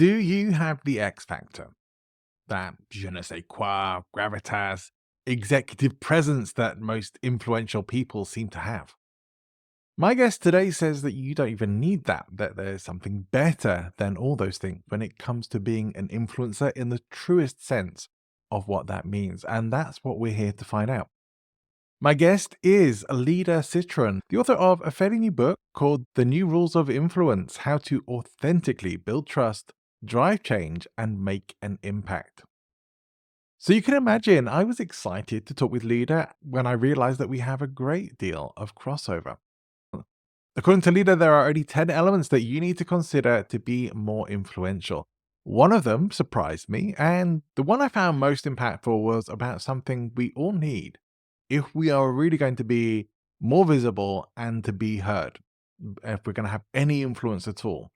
Do you have the X factor? That je ne sais quoi, gravitas, executive presence that most influential people seem to have? My guest today says that you don't even need that there's something better than all those things when it comes to being an influencer in the truest sense of what that means. And that's what we're here to find out. My guest is Lida Citroen, the author of a fairly new book called The New Rules of Influence: How to Authentically Build Trust, Drive Change, and Make an Impact. So you can imagine I was excited to talk with Lida when I realized that we have a great deal of crossover. According to Lida, there are only 10 elements that you need to consider to be more influential. One of them surprised me, and the one I found most impactful was about something we all need if we are really going to be more visible and to be heard, if we're going to have any influence at all.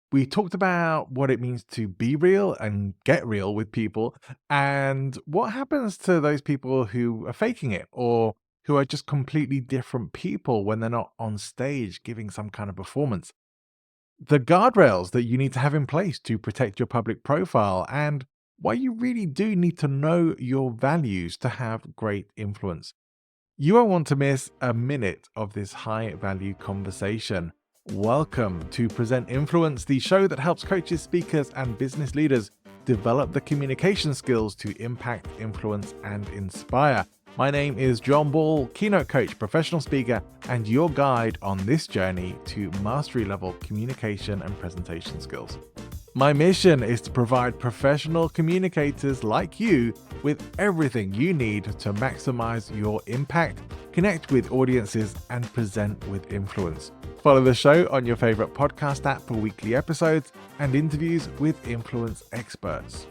We talked about what it means to be real and get real with people, and what happens to those people who are faking it or who are just completely different people when they're not on stage giving some kind of performance. The guardrails that you need to have in place to protect your public profile, and why you really do need to know your values to have great influence. You won't want to miss a minute of this high value conversation. Welcome to Present Influence, the show that helps coaches, speakers, and business leaders develop the communication skills to impact, influence, and inspire. My name is John Ball, keynote coach, professional speaker, and your guide on this journey to mastery level communication and presentation skills. My mission is to provide professional communicators like you with everything you need to maximize your impact, connect with audiences, and present with influence. Follow the show on your favorite podcast app for weekly episodes and interviews with influence experts.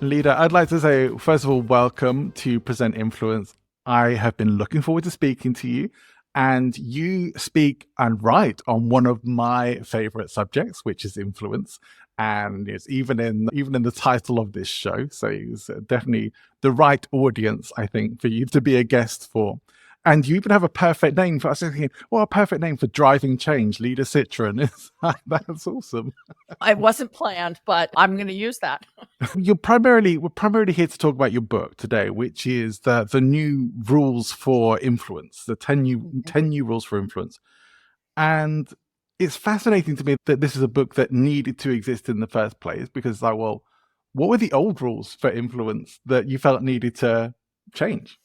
Lida, I'd like to say, first of all, welcome to Present Influence. I have been looking forward to speaking to you, and you speak and write on one of my favorite subjects, which is influence. And it's even in the title of this show. So it's definitely the right audience, I think, for you to be a guest for. And you even have a perfect name for, I was thinking, well, a perfect name for driving change, Lida Citroen. That's awesome. It wasn't planned, but I'm going to use that. We're primarily here to talk about your book today, which is the new rules for influence, the 10 new rules for influence. And it's fascinating to me that this is a book that needed to exist in the first place, because like, well, what were the old rules for influence that you felt needed to change?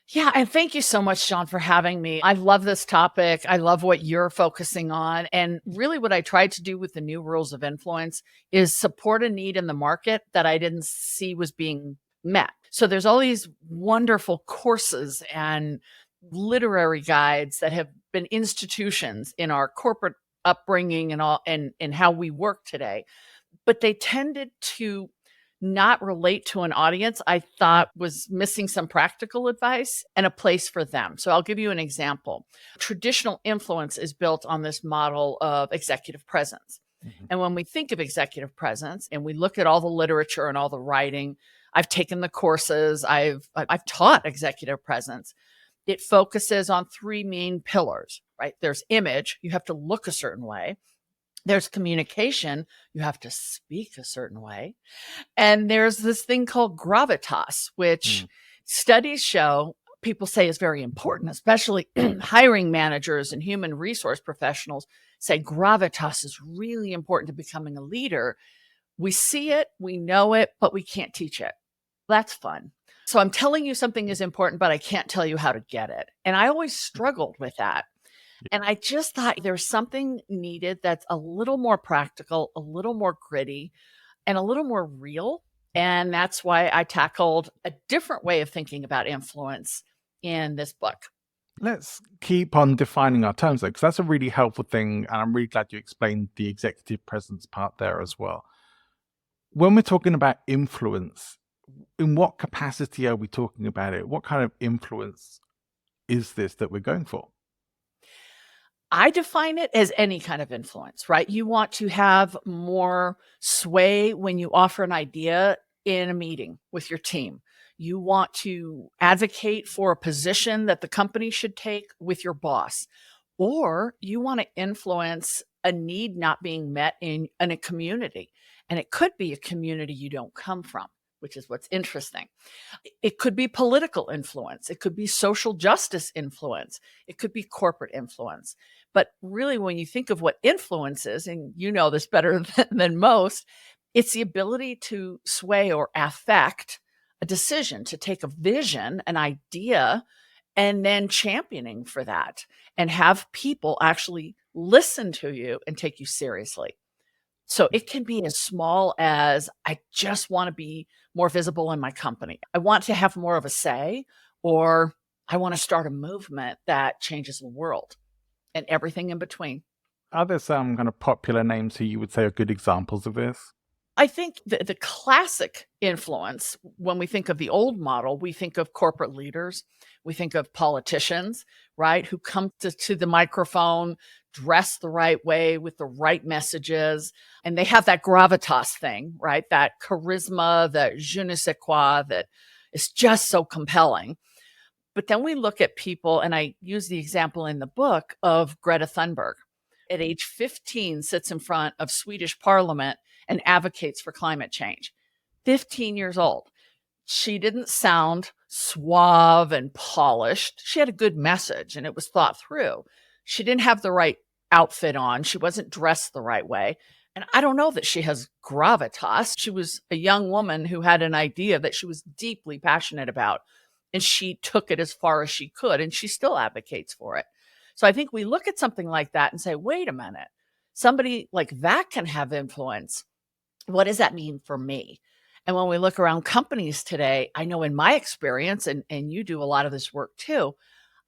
Yeah, and thank you so much, John, for having me. I love this topic. I love what you're focusing on. And really what I tried to do with the new rules of influence is support a need in the market that I didn't see was being met. So there's all these wonderful courses and literary guides that have been institutions in our corporate upbringing and all and how we work today. But they tended to not relate to an audience I thought was missing some practical advice and a place for them. So I'll give you an example. Traditional influence is built on this model of executive presence. Mm-hmm. And when we think of executive presence and we look at all the literature and all the writing, I've taken the courses, I've taught executive presence. It focuses on three main pillars, right? There's image, you have to look a certain way. There's communication, you have to speak a certain way. And there's this thing called gravitas, which studies show people say is very important, especially hiring managers and human resource professionals say gravitas is really important to becoming a leader. We see it, we know it, but we can't teach it. That's fun. So I'm telling you something is important, but I can't tell you how to get it. And I always struggled with that. And I just thought there's something needed that's a little more practical, a little more gritty, and a little more real. And that's why I tackled a different way of thinking about influence in this book. Let's keep on defining our terms, though, because that's a really helpful thing. And I'm really glad you explained the executive presence part there as well. When we're talking about influence, in what capacity are we talking about it? What kind of influence is this that we're going for? I define it as any kind of influence, right? You want to have more sway when you offer an idea in a meeting with your team. You want to advocate for a position that the company should take with your boss, or you want to influence a need not being met in a community. And it could be a community you don't come from, which is what's interesting. It could be political influence. It could be social justice influence. It could be corporate influence. But really, when you think of what influence is, and you know this better than most, it's the ability to sway or affect a decision, to take a vision, an idea, and then championing for that and have people actually listen to you and take you seriously. So it can be as small as I just want to be more visible in my company. I want to have more of a say, or I want to start a movement that changes the world and everything in between. Are there some kind of popular names who you would say are good examples of this? I think the classic influence, when we think of the old model, we think of corporate leaders, we think of politicians, right, who come to the microphone, dress the right way with the right messages, and they have that gravitas thing, right, that charisma, that je ne sais quoi, that is just so compelling. But then we look at people, and I use the example in the book of Greta Thunberg. At age 15, sits in front of Swedish parliament and advocates for climate change. 15 years old. She didn't sound suave and polished. She had a good message and it was thought through. She didn't have the right outfit on. She wasn't dressed the right way. And I don't know that she has gravitas. She was a young woman who had an idea that she was deeply passionate about, and she took it as far as she could, and she still advocates for it. So I think we look at something like that and say, wait a minute, somebody like that can have influence. What does that mean for me? And when we look around companies today, I know in my experience, and you do a lot of this work too,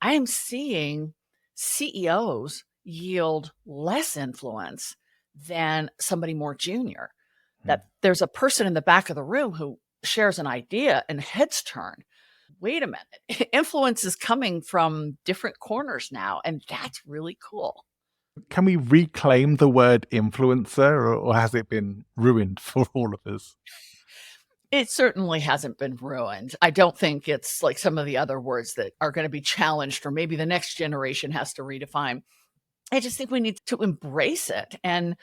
I am seeing CEOs yield less influence than somebody more junior. That there's a person in the back of the room who shares an idea and heads turn. Wait a minute, influence is coming from different corners now, and that's really cool. Can we reclaim the word influencer, or has it been ruined for all of us? It certainly hasn't been ruined. I don't think it's like some of the other words that are going to be challenged, or maybe the next generation has to redefine. I just think we need to embrace it. And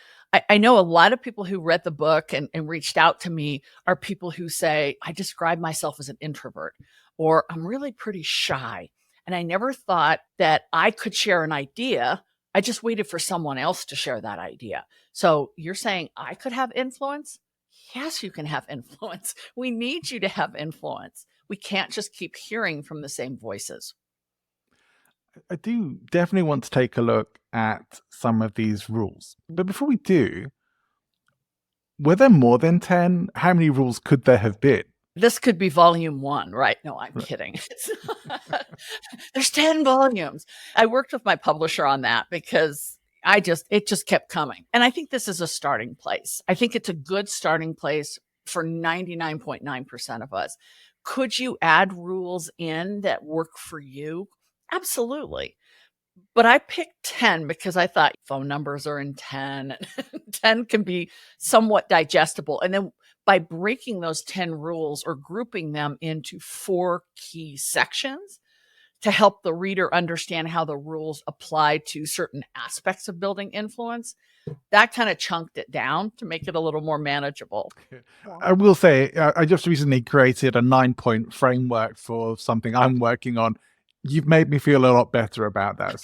I know a lot of people who read the book and reached out to me are people who say, I describe myself as an introvert, or I'm really pretty shy. And I never thought that I could share an idea. I just waited for someone else to share that idea. So you're saying I could have influence? Yes, you can have influence. We need you to have influence. We can't just keep hearing from the same voices. I do definitely want to take a look at some of these rules. But before we do, were there more than 10? How many rules could there have been? This could be volume 1, right? No, I'm Right. kidding. There's 10 volumes. I worked with my publisher on that because it just kept coming. And I think this is a starting place. I think it's a good starting place for 99.9% of us. Could you add rules in that work for you? Absolutely. But I picked 10 because I thought phone numbers are in 10. 10 can be somewhat digestible. And then by breaking those 10 rules or grouping them into 4 key sections to help the reader understand how the rules apply to certain aspects of building influence, that kind of chunked it down to make it a little more manageable. I will say, I just recently created a 9-point framework for something I'm working on. You've made me feel a lot better about that.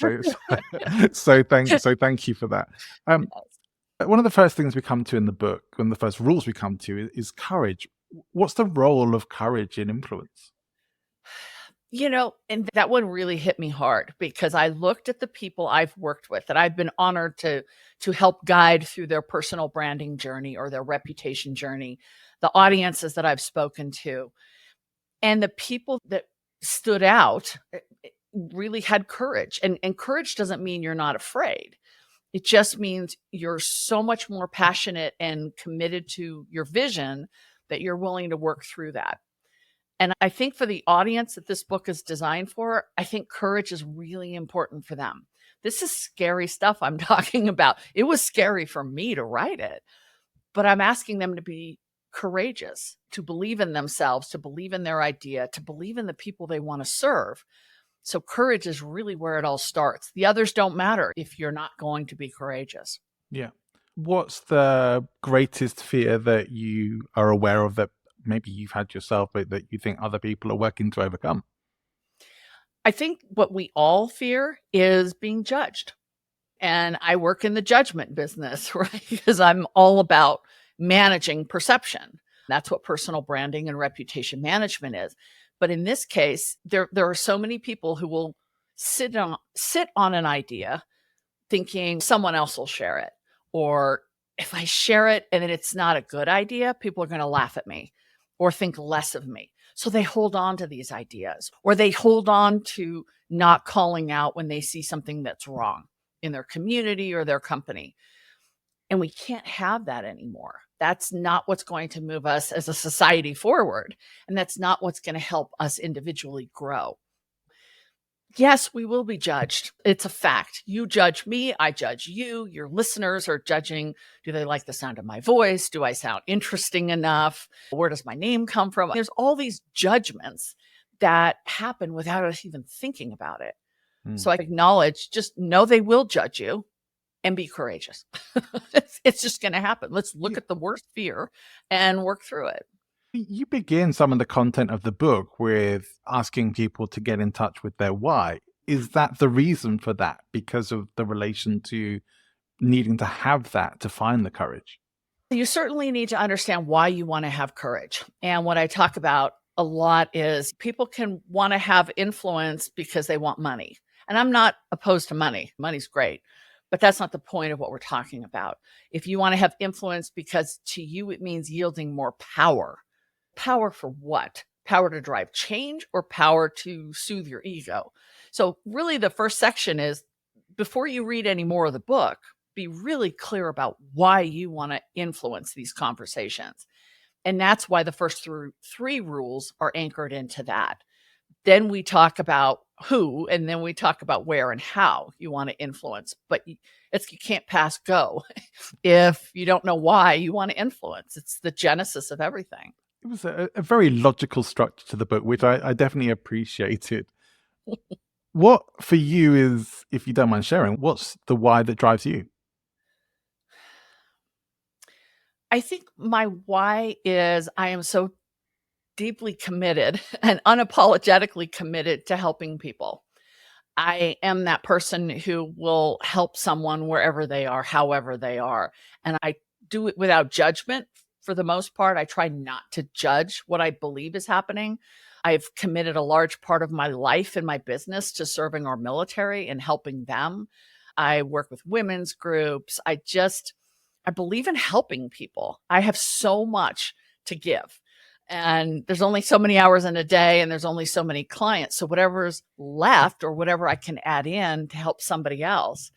So thank you for that. One of the first things we come to in the book, one of the first rules we come to is courage. What's the role of courage in influence? And that one really hit me hard because I looked at the people I've worked with that I've been honored to help guide through their personal branding journey or their reputation journey, the audiences that I've spoken to, and the people that stood out really had courage. And courage doesn't mean you're not afraid. It just means you're so much more passionate and committed to your vision that you're willing to work through that. And I think for the audience that this book is designed for, I think courage is really important for them. This is scary stuff I'm talking about. It was scary for me to write it, but I'm asking them to be courageous, to believe in themselves, to believe in their idea, to believe in the people they want to serve. So courage is really where it all starts. The others don't matter if you're not going to be courageous. Yeah. What's the greatest fear that you are aware of that maybe you've had yourself, but that you think other people are working to overcome? I think what we all fear is being judged. And I work in the judgment business, right? Because I'm all about managing perception. That's what personal branding and reputation management is. But in this case, there are so many people who will sit on an idea thinking someone else will share it. Or if I share it and then it's not a good idea, people are going to laugh at me or think less of me. So they hold on to these ideas, or they hold on to not calling out when they see something that's wrong in their community or their company. And we can't have that anymore. That's not what's going to move us as a society forward. And that's not what's going to help us individually grow. Yes, we will be judged. It's a fact. You judge me, I judge you. Your listeners are judging. Do they like the sound of my voice? Do I sound interesting enough? Where does my name come from? There's all these judgments that happen without us even thinking about it. So Mm. I acknowledge, just know they will judge you and be courageous. It's just going to happen. Let's look Yeah. at the worst fear and work through it. You begin some of the content of the book with asking people to get in touch with their why. Is that the reason for that? Because of the relation to needing to have that to find the courage? You certainly need to understand why you want to have courage. And what I talk about a lot is people can want to have influence because they want money. And I'm not opposed to money. Money's great, but that's not the point of what we're talking about. If you want to have influence because to you it means yielding more power, power for what? Power to drive change or power to soothe your ego? So, really, the first section is before you read any more of the book, be really clear about why you want to influence these conversations. And that's why the first three rules are anchored into that. Then we talk about who, and then we talk about where and how you want to influence. But you can't pass go if you don't know why you want to influence. It's the genesis of everything. It was a very logical structure to the book, which I definitely appreciated. What for you is, if you don't mind sharing, what's the why that drives you? I think my why is I am so deeply committed and unapologetically committed to helping people. I am that person who will help someone wherever they are, however they are. And I do it without judgment for the most part. I try not to judge what I believe is happening. I've committed a large part of my life and my business to serving our military and helping them. I work with women's groups. I believe in helping people. I have so much to give. And there's only so many hours in a day and there's only so many clients. So whatever's left or whatever I can add in to help somebody else,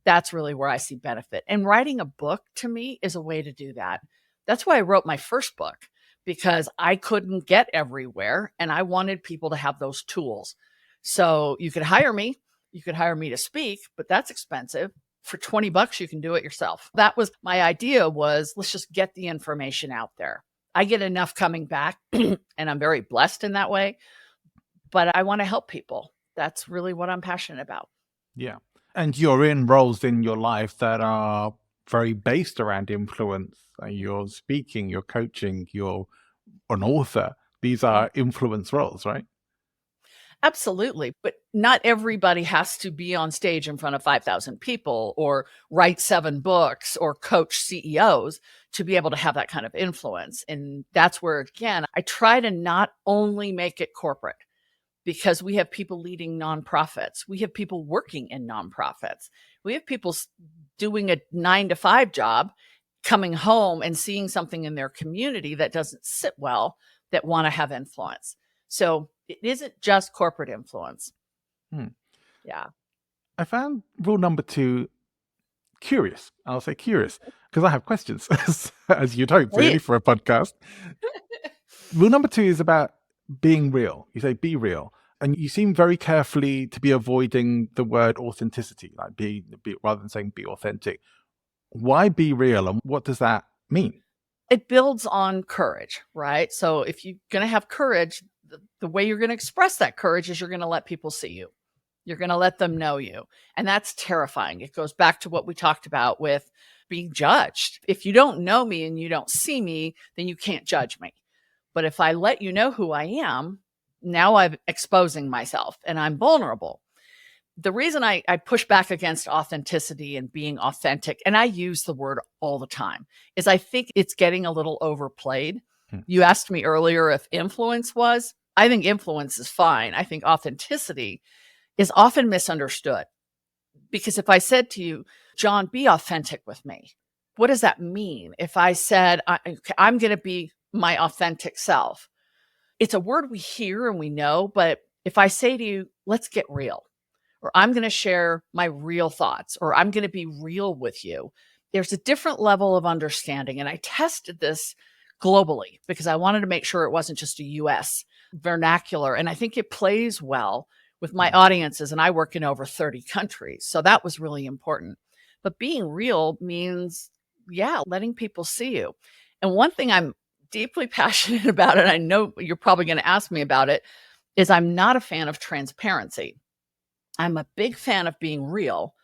that's really where I see benefit. And writing a book to me is a way to do that. That's why I wrote my first book, because I couldn't get everywhere and I wanted people to have those tools. So you could hire me to speak, but that's expensive. For 20 bucks you can do it yourself. That was my idea, was let's just get the information out there. I get enough coming back and I'm very blessed in that way, but I want to help people. That's really what I'm passionate about. Yeah. And you're in roles in your life that are very based around influence. You're speaking, you're coaching, you're an author. These Mhm. are influence roles, right? Absolutely. But not everybody has to be on stage in front of 5,000 people or write 7 books or coach CEOs to be able to have that kind of influence. And that's where, again, I try to not only make it corporate, because we have people leading nonprofits. We have people working in nonprofits. We have people doing a 9 to 5 job, coming home and seeing something in their community that doesn't sit well, that want to have influence. So it isn't just corporate influence. Hmm. Yeah. I found rule number 2 curious. I'll say curious because I have questions, as you'd hope, really, Please. for a podcast. Rule number 2 is about being real. You say be real. And you seem very carefully to be avoiding the word authenticity, like be rather than saying be authentic. Why be real and what does that mean? It builds on courage, right? So if you're going to have courage, the way you're going to express that courage is you're going to let people see you. You're going to let them know you. And that's terrifying. It goes back to what we talked about with being judged. If you don't know me and you don't see me, then you can't judge me. But if I let you know who I am, now I'm exposing myself and I'm vulnerable. The reason I push back against authenticity and being authentic, and I use the word all the time, is I think it's getting a little overplayed. Hmm. You asked me earlier if influence was. I think influence is fine. I think authenticity is often misunderstood. Because if I said to you, John, be authentic with me, what does that mean? If I said, I'm going to be my authentic self, it's a word we hear and we know. But if I say to you, let's get real, or I'm going to share my real thoughts, or I'm going to be real with you, there's a different level of understanding. And I tested this globally because I wanted to make sure it wasn't just a US vernacular. And I think it plays well with my audiences. And I work in over 30 countries. So that was really important. But being real means, letting people see you. And one thing I'm deeply passionate about, and I know you're probably going to ask me about it, is I'm not a fan of transparency. I'm a big fan of being real,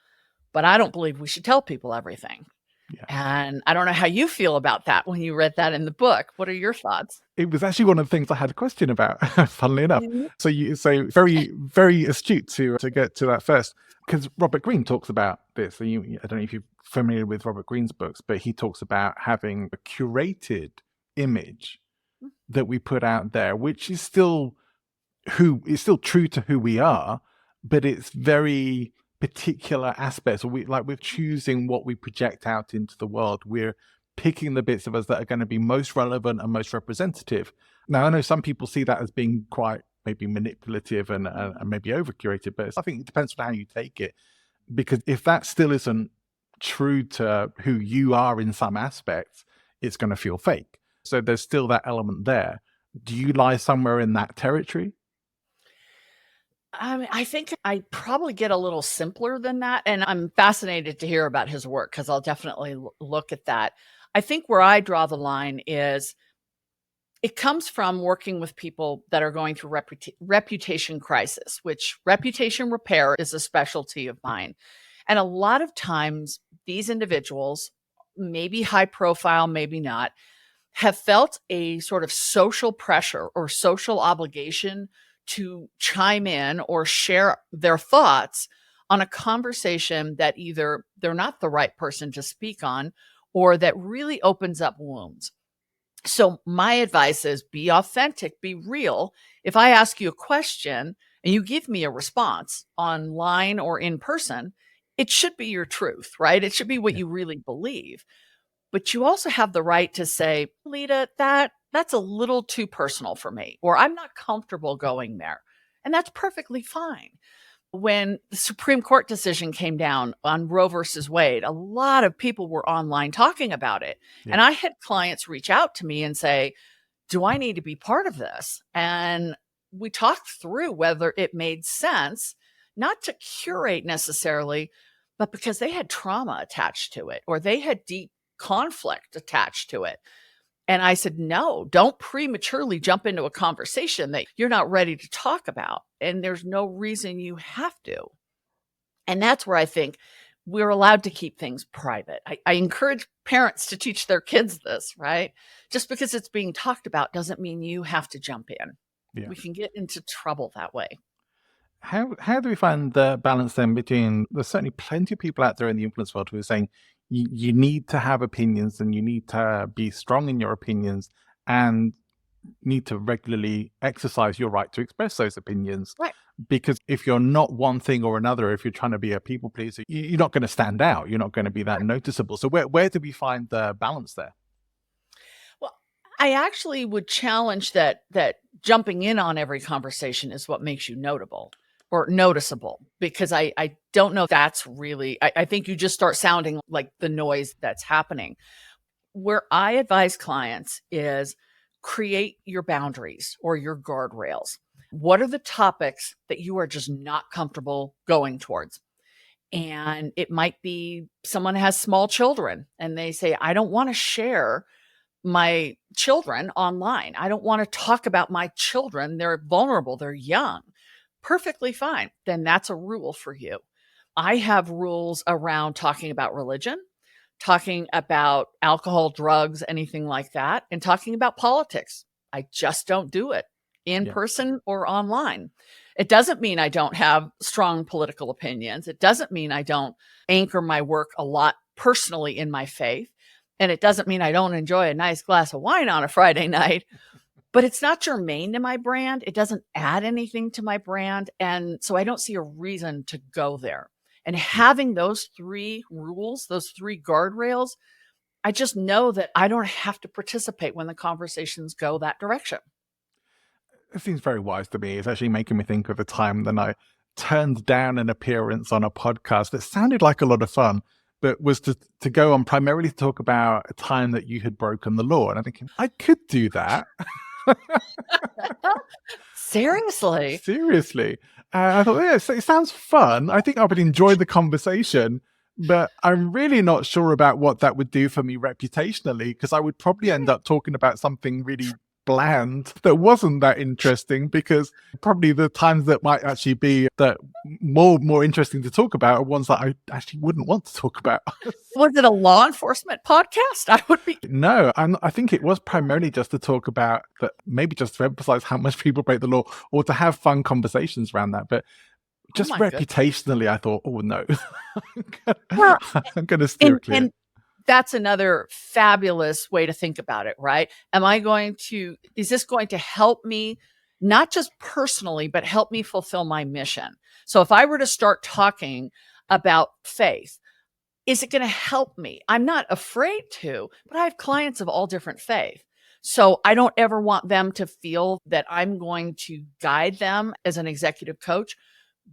but I don't believe we should tell people everything. Yeah. And I don't know how you feel about that when you read that in the book. What are your thoughts? It was actually one of the things I had a question about, funnily enough. Mhm. So very, very astute to get to that first, because Robert Greene talks about this. And I don't know if you're familiar with Robert Greene's books, but he talks about having a curated image that we put out there, which is still true to who we are, but it's very particular aspects. We're choosing what we project out into the world. We're picking the bits of us that are going to be most relevant and most representative. Now, I know some people see that as being quite maybe manipulative and maybe over curated, but I think it depends on how you take it. Because if that still isn't true to who you are in some aspects, it's going to feel fake. So there's still that element there. Do you lie somewhere in that territory? I think I probably get a little simpler than that. And I'm fascinated to hear about his work because I'll definitely look at that. I think where I draw the line is it comes from working with people that are going through reputation crisis, which reputation repair is a specialty of mine. And a lot of times, these individuals, maybe high profile, maybe not, have felt a sort of social pressure or social obligation to chime in or share their thoughts on a conversation that either they're not the right person to speak on or that really opens up wounds. So my advice is be authentic, be real. If I ask you a question and you give me a response online or in person, it should be your truth, right? It should be what Yeah. you really believe. But you also have the right to say, Lida, that's a little too personal for me, or I'm not comfortable going there. And that's perfectly fine. When the Supreme Court decision came down on Roe versus Wade, a lot of people were online talking about it. Yeah. And I had clients reach out to me and say, do I need to be part of this? And we talked through whether it made sense, not to curate necessarily, but because they had trauma attached to it or they had deep conflict attached to it. And I said, no, don't prematurely jump into a conversation that you're not ready to talk about. And there's no reason you have to. And that's where I think we're allowed to keep things private. I encourage parents to teach their kids this, right? Just because it's being talked about doesn't mean you have to jump in. Yeah. We can get into trouble that way. How do we find the balance then between, there's certainly plenty of people out there in the influence world who are saying you need to have opinions and you need to be strong in your opinions and need to regularly exercise your right to express those opinions. Right. Because if you're not one thing or another, if you're trying to be a people pleaser, you're not going to stand out. You're not going to be that noticeable. So where do we find the balance there? Well, I actually would challenge that jumping in on every conversation is what makes you notable or noticeable, because I don't know if that's really, I think you just start sounding like the noise that's happening. Where I advise clients is create your boundaries or your guardrails. What are the topics that you are just not comfortable going towards? And it might be someone has small children and they say, I don't want to share my children online. I don't want to talk about my children. They're vulnerable. They're young. perfectly fine. Then that's a rule for you. I have rules around talking about religion, talking about alcohol, drugs, anything like that, and talking about politics. I just don't do it in Yeah. person or online. It doesn't mean I don't have strong political opinions. It doesn't mean I don't anchor my work a lot personally in my faith. And it doesn't mean I don't enjoy a nice glass of wine on a Friday night, but it's not germane to my brand. It doesn't add anything to my brand. And so I don't see a reason to go there. And having those three rules, those three guardrails, I just know that I don't have to participate when the conversations go that direction. It seems very wise to me. It's actually making me think of a time that I turned down an appearance on a podcast that sounded like a lot of fun, but was to go on primarily to talk about a time that you had broken the law. And I'm thinking, I could do that. Seriously. Seriously. I thought, yeah, it sounds fun. I think I would enjoy the conversation, but I'm really not sure about what that would do for me reputationally, because I would probably end up talking about something really bland that wasn't that interesting, because probably the times that might actually be that more interesting to talk about are ones that I actually wouldn't want to talk about. Was it a law enforcement podcast? I would be. No, I think it was primarily just to talk about that, maybe just to emphasize how much people break the law, or to have fun conversations around that. But just my goodness. reputationally, I thought, oh no, Well, I'm going to steer clear. and that's another fabulous way to think about it, right? Is this going to help me, not just personally, but help me fulfill my mission? So if I were to start talking about faith, is it going to help me? I'm not afraid to, but I have clients of all different faith. So I don't ever want them to feel that I'm going to guide them as an executive coach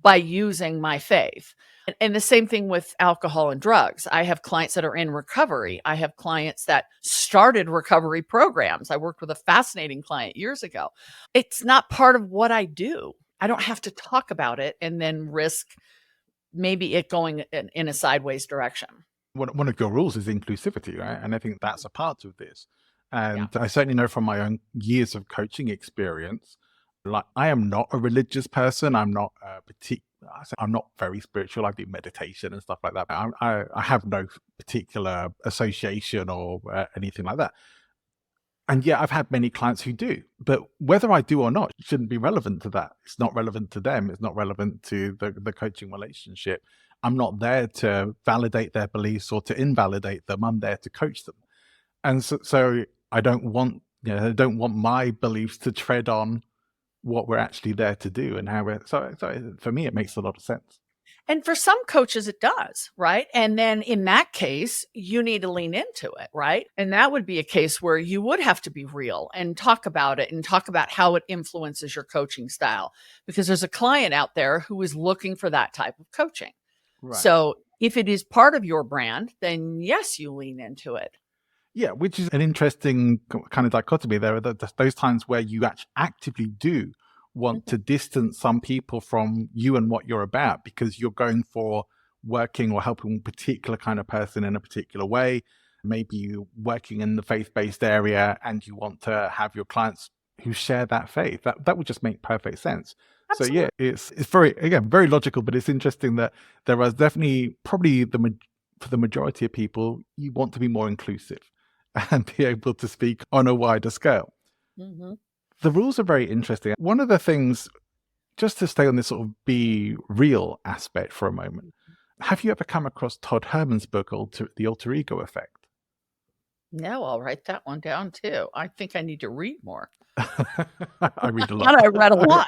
by using my faith. And the same thing with alcohol and drugs. I have clients that are in recovery. I have clients that started recovery programs. I worked with a fascinating client years ago. It's not part of what I do. I don't have to talk about it and then risk maybe it going in a sideways direction. One of your rules is inclusivity, right? And I think that's a part of this. And Yeah. I certainly know from my own years of coaching experience, like, I am not a religious person. I'm not I'm not very spiritual. I do meditation and stuff like that. I have no particular association or anything like that. And yet I've had many clients who do, but whether I do or not shouldn't be relevant to that. It's not relevant to them. It's not relevant to the coaching relationship. I'm not there to validate their beliefs or to invalidate them. I'm there to coach them. And so I don't want, I don't want my beliefs to tread on what we're actually there to do and how so for me, it makes a lot of sense. And for some coaches, it does, right? And then in that case, you need to lean into it, right? And that would be a case where you would have to be real and talk about it and talk about how it influences your coaching style, because there's a client out there who is looking for that type of coaching. Right. So if it is part of your brand, then yes, you lean into it. Yeah, which is an interesting kind of dichotomy. There are those times where you actively do want to distance some people from you and what you're about, because you're going for working or helping a particular kind of person in a particular way. Maybe you're working in the faith-based area and you want to have your clients who share that faith. That would just make perfect sense. Absolutely. So yeah, it's very logical, but it's interesting that there is definitely probably for the majority of people, you want to be more inclusive and be able to speak on a wider scale. Mm-hmm. The rules are very interesting. One of the things, just to stay on this sort of be real aspect for a moment, have you ever come across Todd Herman's book, The Alter Ego Effect? No, I'll write that one down too. I think I need to read more. I read a lot. I read a lot.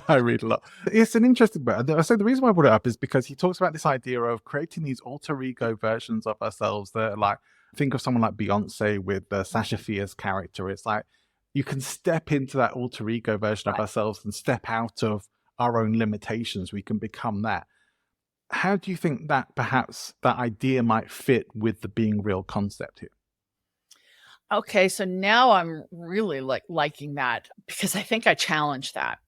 I read a lot. It's an interesting book. So the reason why I brought it up is because he talks about this idea of creating these alter ego versions of ourselves that are like, think of someone like Beyonce with Sasha Fierce's character. It's like, you can step into that alter ego version of ourselves and step out of our own limitations. We can become that. How do you think that perhaps that idea might fit with the being real concept here? Okay, so now I'm really liking that, because I think I challenge that.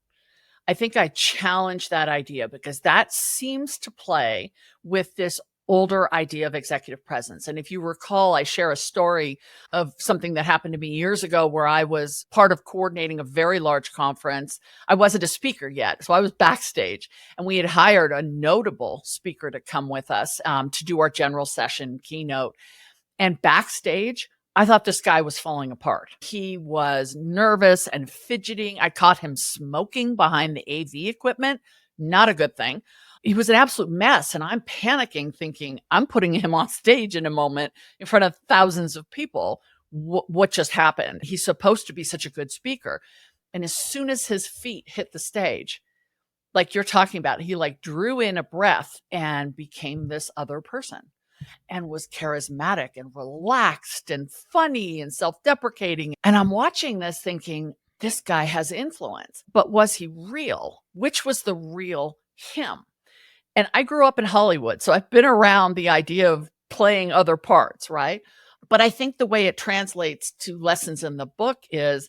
I think I challenge that idea, because that seems to play with this older idea of executive presence. And if you recall, I share a story of something that happened to me years ago where I was part of coordinating a very large conference. I wasn't a speaker yet, so I was backstage, and we had hired a notable speaker to come with us to do our general session keynote. And backstage, I thought this guy was falling apart. He was nervous and fidgeting. I caught him smoking behind the AV equipment. Not a good thing. He was an absolute mess. And I'm panicking, thinking, I'm putting him on stage in a moment in front of thousands of people. What just happened? He's supposed to be such a good speaker. And as soon as his feet hit the stage, like you're talking about, he like drew in a breath and became this other person, and was charismatic and relaxed and funny and self-deprecating. And I'm watching this thinking, this guy has influence. But was he real? Which was the real him? And I grew up in Hollywood, so I've been around the idea of playing other parts, right? But I think the way it translates to lessons in the book is,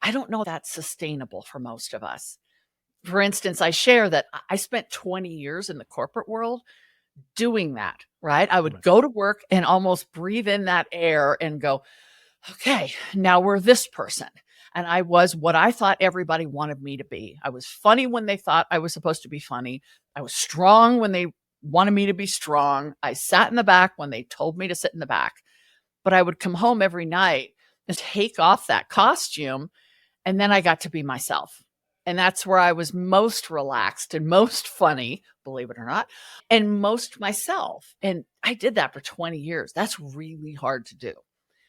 I don't know that's sustainable for most of us. For instance, I share that I spent 20 years in the corporate world doing that, right? I would go to work and almost breathe in that air and go, okay, now we're this person. And I was what I thought everybody wanted me to be. I was funny when they thought I was supposed to be funny. I was strong when they wanted me to be strong. I sat in the back when they told me to sit in the back. But I would come home every night and take off that costume, and then I got to be myself. And that's where I was most relaxed and most funny, believe it or not, and most myself. And I did that for 20 years. That's really hard to do.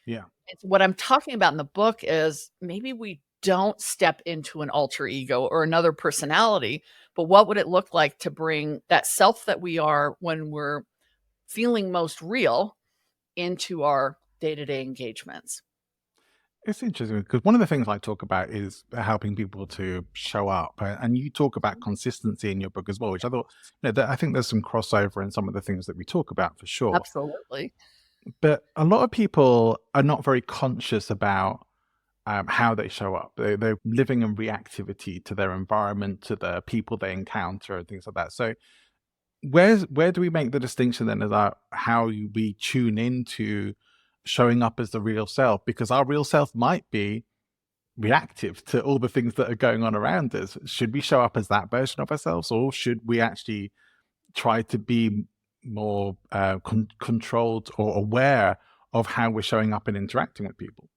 Yeah. And what I'm talking about in the book is maybe we don't step into an alter ego or another personality, but what would it look like to bring that self that we are when we're feeling most real into our day-to-day engagements? It's interesting because one of the things I talk about is helping people to show up, and you talk about consistency in your book as well, which I thought, that I think there's some crossover in some of the things that we talk about for sure. Absolutely. But a lot of people are not very conscious about how they show up. They're living in reactivity to their environment, to the people they encounter, and things like that. So where do we make the distinction then about how we tune into showing up as the real self? Because our real self might be reactive to all the things that are going on around us. Should we show up as that version of ourselves, or should we actually try to be more controlled or aware of how we're showing up and interacting with people?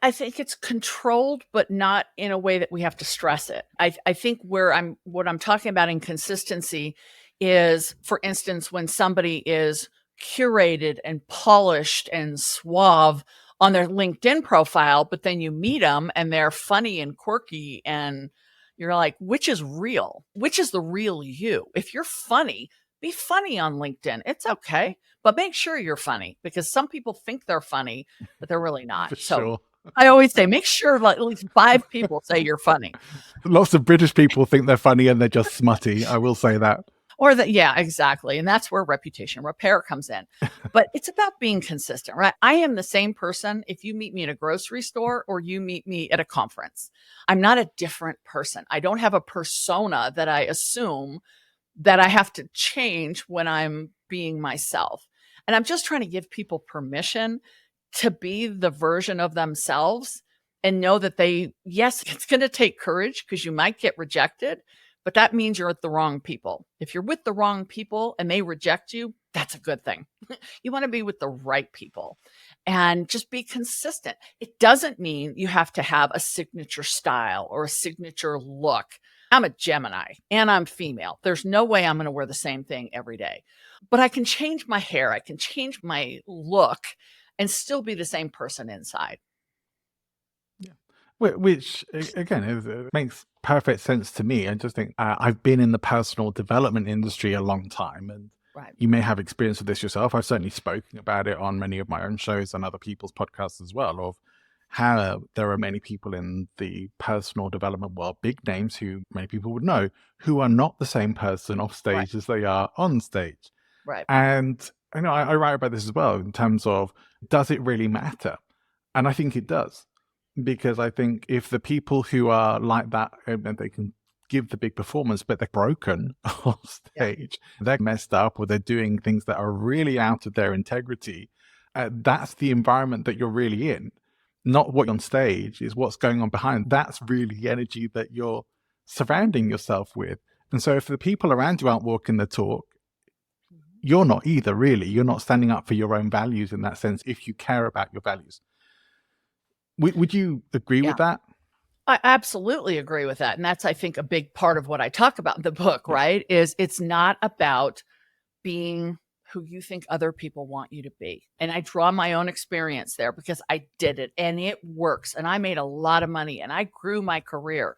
I think it's controlled, but not in a way that we have to stress it. I think what I'm talking about in consistency is, for instance, when somebody is curated and polished and suave on their LinkedIn profile, but then you meet them and they're funny and quirky, and you're like, which is real? Which is the real you? If you're funny, be funny on LinkedIn. It's okay, but make sure you're funny, because some people think they're funny, but they're really not. For So sure. I always say, make sure at least 5 people say you're funny. Lots of British people think they're funny and they're just smutty. I will say that. Or that, yeah, exactly. And that's where reputation repair comes in. But it's about being consistent, right? I am the same person if you meet me at a grocery store or you meet me at a conference. I'm not a different person. I don't have a persona that I assume that I have to change when I'm being myself. And I'm just trying to give people permission to be the version of themselves and know that yes, it's going to take courage because you might get rejected, but that means you're with the wrong people. If you're with the wrong people and they reject you, that's a good thing. You want to be with the right people and just be consistent. It doesn't mean you have to have a signature style or a signature look. I'm a Gemini and I'm female. There's no way I'm going to wear the same thing every day, but I can change my hair. I can change my look and still be the same person inside. Yeah. Which again, makes perfect sense to me. I just think I've been in the personal development industry a long time, and Right. you may have experience with this yourself. I've certainly spoken about it on many of my own shows and other people's podcasts as well, of how there are many people in the personal development world, big names who many people would know, who are not the same person off Right. stage as they are on stage. Right. And I write about this as well in terms of, does it really matter? And I think it does, because I think if the people who are like that, and they can give the big performance, but they're broken on Yeah. stage. They're messed up, or they're doing things that are really out of their integrity. That's the environment that you're really in. Not what on stage is what's going on behind. That's really the energy that you're surrounding yourself with. And so if the people around you aren't walking the talk, Mhm. you're not either, really. You're not standing up for your own values in that sense, if you care about your values. Would you agree with Yeah. that? I absolutely agree with that. And that's, I think, a big part of what I talk about in the book, Yeah. right? Is it's not about being who you think other people want you to be. And I draw my own experience there because I did it and it works. And I made a lot of money and I grew my career,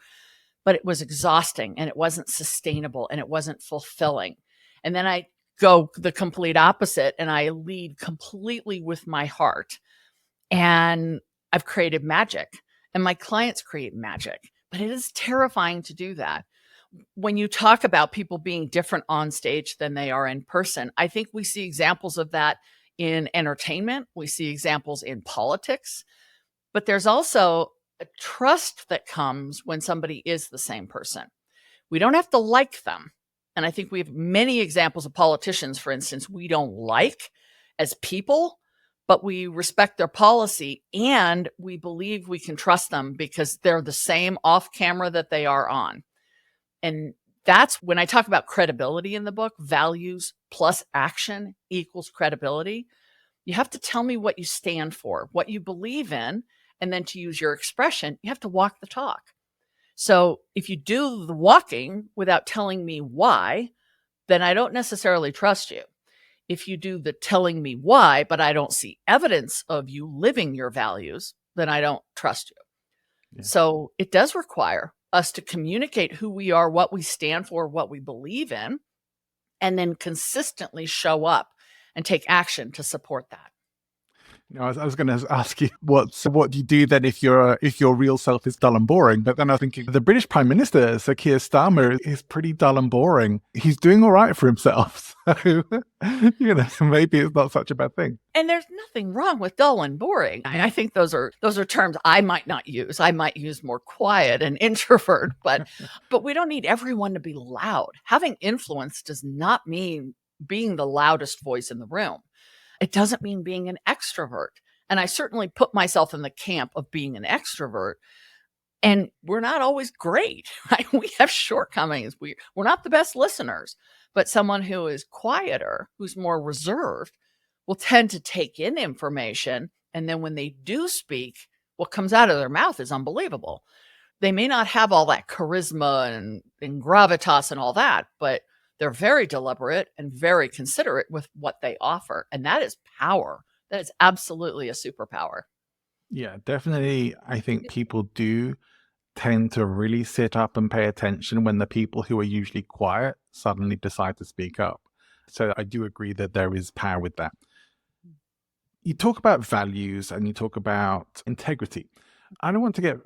but it was exhausting and it wasn't sustainable and it wasn't fulfilling. And then I go the complete opposite and I lead completely with my heart. And I've created magic and my clients create magic, but it is terrifying to do that. When you talk about people being different on stage than they are in person, I think we see examples of that in entertainment. We see examples in politics, but there's also a trust that comes when somebody is the same person. We don't have to like them. And I think we have many examples of politicians, for instance, we don't like as people, but we respect their policy and we believe we can trust them because they're the same off camera that they are on. And that's when I talk about credibility in the book, values plus action equals credibility. You have to tell me what you stand for, what you believe in. And then to use your expression, you have to walk the talk. So if you do the walking without telling me why, then I don't necessarily trust you. If you do the telling me why, but I don't see evidence of you living your values, then I don't trust you. Yeah. So it does require us to communicate who we are, what we stand for, what we believe in, and then consistently show up and take action to support that. No, I was going to ask you what do you do then if your real self is dull and boring? But then I was thinking the British Prime Minister, Sir Keir Starmer, is pretty dull and boring. He's doing all right for himself, so maybe it's not such a bad thing. And there's nothing wrong with dull and boring. I think those are terms I might not use. I might use more quiet and introvert, but we don't need everyone to be loud. Having influence does not mean being the loudest voice in the room. It doesn't mean being an extrovert. And I certainly put myself in the camp of being an extrovert. And we're not always great, right? We have shortcomings. We're not the best listeners, but someone who is quieter, who's more reserved, will tend to take in information. And then when they do speak, what comes out of their mouth is unbelievable. They may not have all that charisma and gravitas and all that, but they're very deliberate and very considerate with what they offer. And that is power. That is absolutely a superpower. Yeah, definitely. I think people do tend to really sit up and pay attention when the people who are usually quiet suddenly decide to speak up. So I do agree that there is power with that. You talk about values and you talk about integrity. I don't want to get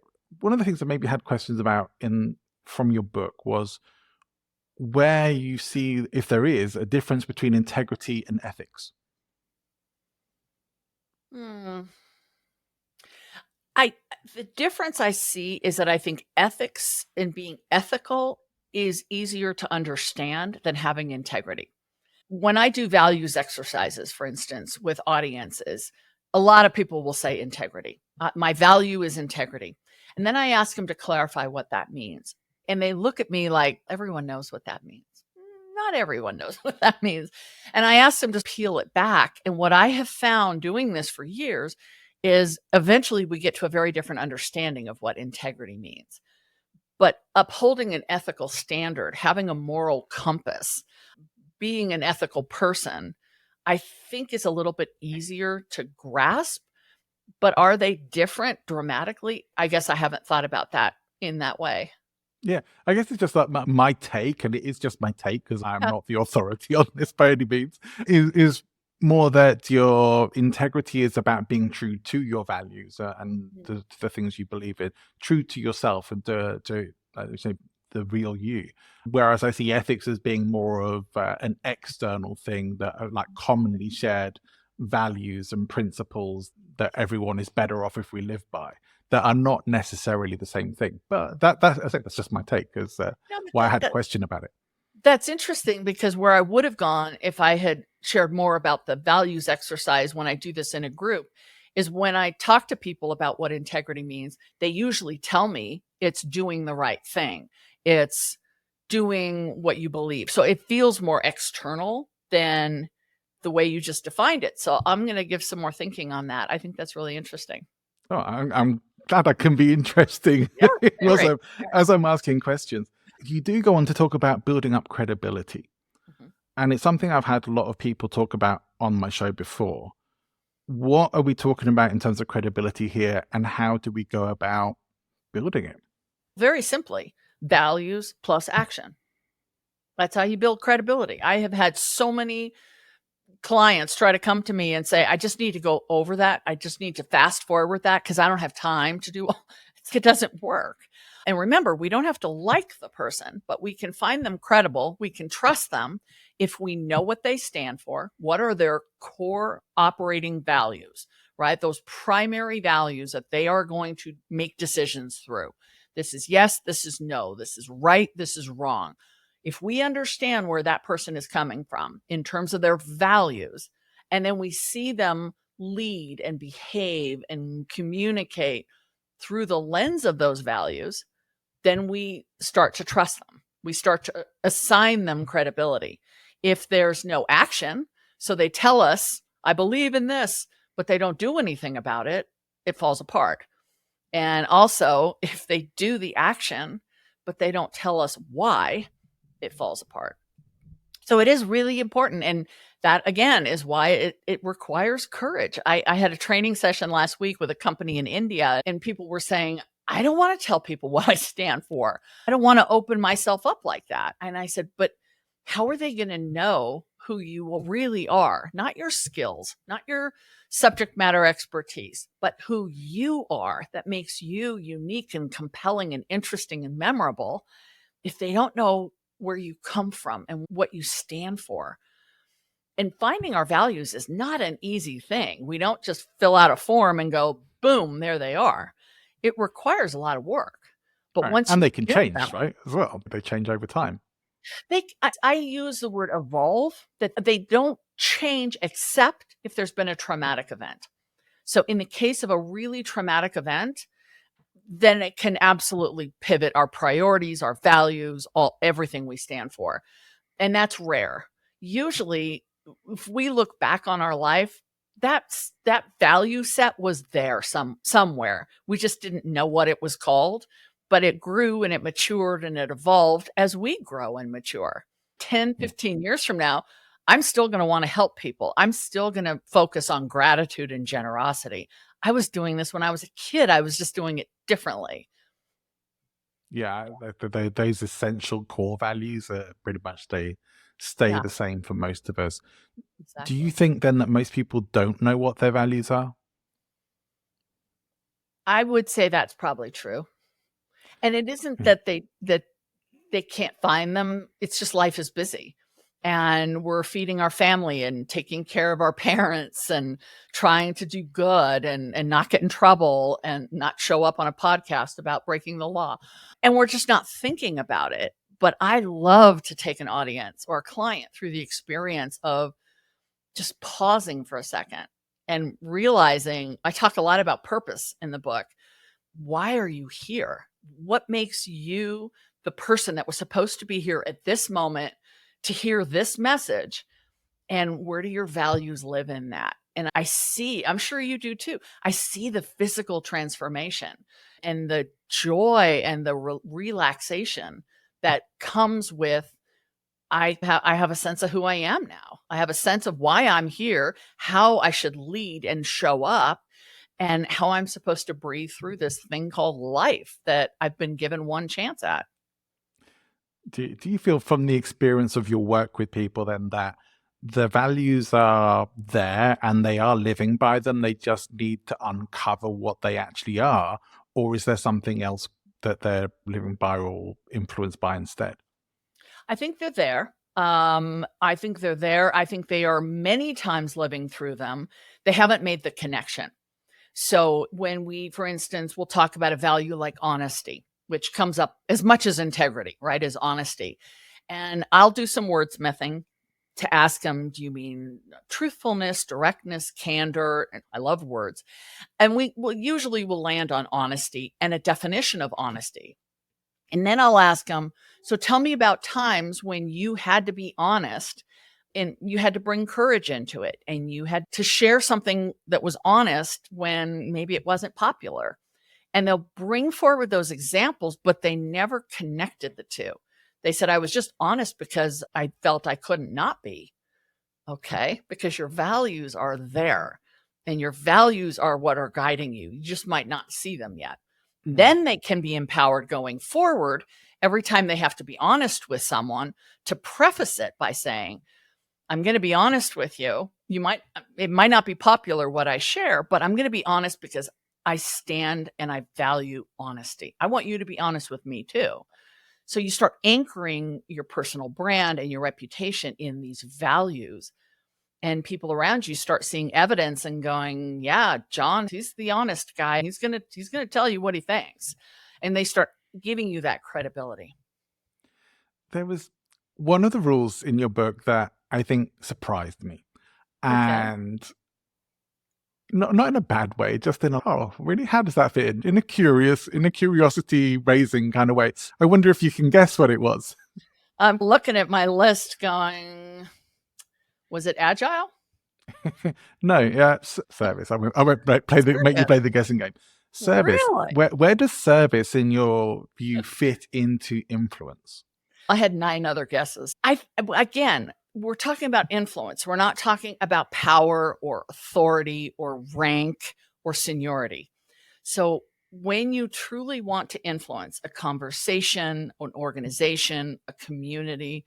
one of the things I maybe had questions about in from your book was where you see if there is a difference between integrity and ethics. Hmm. I The difference I see is that I think ethics and being ethical is easier to understand than having integrity. When I do values exercises, for instance, with audiences, a lot of people will say integrity. My value is integrity. And then I ask them to clarify what that means. And they look at me like everyone knows what that means. Not everyone knows what that means. And I ask them to peel it back. And what I have found doing this for years is eventually we get to a very different understanding of what integrity means. But upholding an ethical standard, having a moral compass, being an ethical person, I think is a little bit easier to grasp. But are they different dramatically? I guess I haven't thought about that in that way. Yeah, I guess it's just like my take, and it is just my take because I'm Yeah. not the authority on this by any means. Is more that your integrity is about being true to your values and Mhm. the things you believe in, true to yourself and to say the real you. Whereas I see ethics as being more of an external thing that are like commonly shared values and principles that everyone is better off if we live by that are not necessarily the same thing. But I think that's just my take, because No, why I had a question about it. that's interesting, because where I would have gone if I had shared more about the values exercise when I do this in a group is when I talk to people about what integrity means, they usually tell me it's doing the right thing. It's doing what you believe. So it feels more external than the way you just defined it. So I'm going to give some more thinking on that. I think that's really interesting. Oh, I'm glad that can be interesting Yeah, as great. I'm asking questions. You do go on to talk about building up credibility, Mhm. and it's something I've had a lot of people talk about on my show before. What are we talking about in terms of credibility here, and how do we go about building it? Very simply, values plus action. That's how you build credibility. I have had so many clients try to come to me and say, I just need to go over that. I just need to fast forward that because I don't have time to do all. It doesn't work. And remember, we don't have to like the person, but we can find them credible. We can trust them if we know what they stand for. What are their core operating values, right? Those primary values that they are going to make decisions through. This is yes, this is no, this is right, this is wrong. If we understand where that person is coming from in terms of their values, and then we see them lead and behave and communicate through the lens of those values, then we start to trust them. We start to assign them credibility. If there's no action, so they tell us, I believe in this, but they don't do anything about it, it falls apart. And also, if they do the action, but they don't tell us why, it falls apart. So it is really important. And that, again, is why it requires courage. I had a training session last week with a company in India, and people were saying, I don't want to tell people what I stand for. I don't want to open myself up like that. And I said, but how are they going to know who you really are? Not your skills, not your subject matter expertise, but who you are that makes you unique and compelling and interesting and memorable if they don't know where you come from and what you stand for. And finding our values is not an easy thing. We don't just fill out a form and go, boom, there they are. It requires a lot of work. But Right. once And you they can get change, them, right? As well. They change over time. I use the word evolve, that they don't change except if there's been a traumatic event. So in the case of a really traumatic event, then it can absolutely pivot our priorities, our values, everything we stand for. And that's rare. Usually, if we look back on our life, that value set was there somewhere. We just didn't know what it was called, but it grew and it matured and it evolved as we grow and mature. 10, Yeah. 15 years from now, I'm still going to want to help people. I'm still going to focus on gratitude and generosity. I was doing this when I was a kid. I was just doing it differently. Yeah, those essential core values are pretty much stay Yeah, the same for most of us. Do you exactly. think then that most people don't know what their values are? I would say that's probably true. And it isn't Yeah. that they can't find them. It's just life is busy. And we're feeding our family and taking care of our parents and trying to do good and not get in trouble and not show up on a podcast about breaking the law. And we're just not thinking about it. But I love to take an audience or a client through the experience of just pausing for a second and realizing. I talk a lot about purpose in the book. Why are you here? What makes you the person that was supposed to be here at this moment to hear this message? And where do your values live in that? And I'm sure you do too. I see the physical transformation and the joy and the relaxation that comes with. I have a sense of who I am now. I have a sense of why I'm here, how I should lead and show up, and how I'm supposed to breathe through this thing called life that I've been given one chance at. Do you feel from the experience of your work with people then that the values are there and they are living by them? They just need to uncover what they actually are, or is there something else that they're living by or influenced by instead? I think they're there. I think they're there. I think they are many times living through them. They haven't made the connection. So when we, for instance, we'll talk about a value like honesty, which comes up as much as integrity, right? As honesty. And I'll do some wordsmithing to ask them, do you mean truthfulness, directness, candor? And I love words. And we will usually will land on honesty and a definition of honesty. And then I'll ask them, so tell me about times when you had to be honest and you had to bring courage into it and you had to share something that was honest when maybe it wasn't popular. And they'll bring forward those examples, but they never connected the two. They said, I was just honest because I felt I couldn't not be. Okay, because your values are there and your values are what are guiding you. You just might not see them yet. Then they can be empowered going forward every time they have to be honest with someone to preface it by saying, I'm going to be honest with you. It might not be popular what I share, but I'm going to be honest because I stand and I value honesty. I want you to be honest with me too. So you start anchoring your personal brand and your reputation in these values, and people around you start seeing evidence and going, yeah, John, he's the honest guy. He's going to tell you what he thinks. And they start giving you that credibility. There was one of the rules in your book that I think surprised me. Okay. And not in a bad way, just in a, oh, really? How does that fit in a curiosity raising kind of way? I wonder if you can guess what it was. I'm looking at my list going, was it agile? No, yeah, service. I won't make you play the guessing game. Service. Really? Where does service, in your view, fit into influence? I had 9 other guesses. Again, we're talking about influence. We're not talking about power or authority or rank or seniority. So when you truly want to influence a conversation, an organization, a community,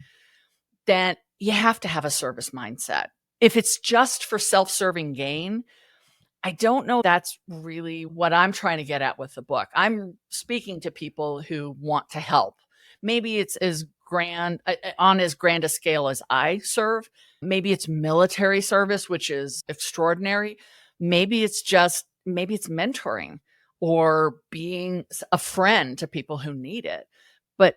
then you have to have a service mindset. If it's just for self-serving gain, I don't know that's really what I'm trying to get at with the book. I'm speaking to people who want to help. Maybe it's as grand on as grand a scale as I serve. Maybe it's military service, which is extraordinary. Maybe it's mentoring or being a friend to people who need it. But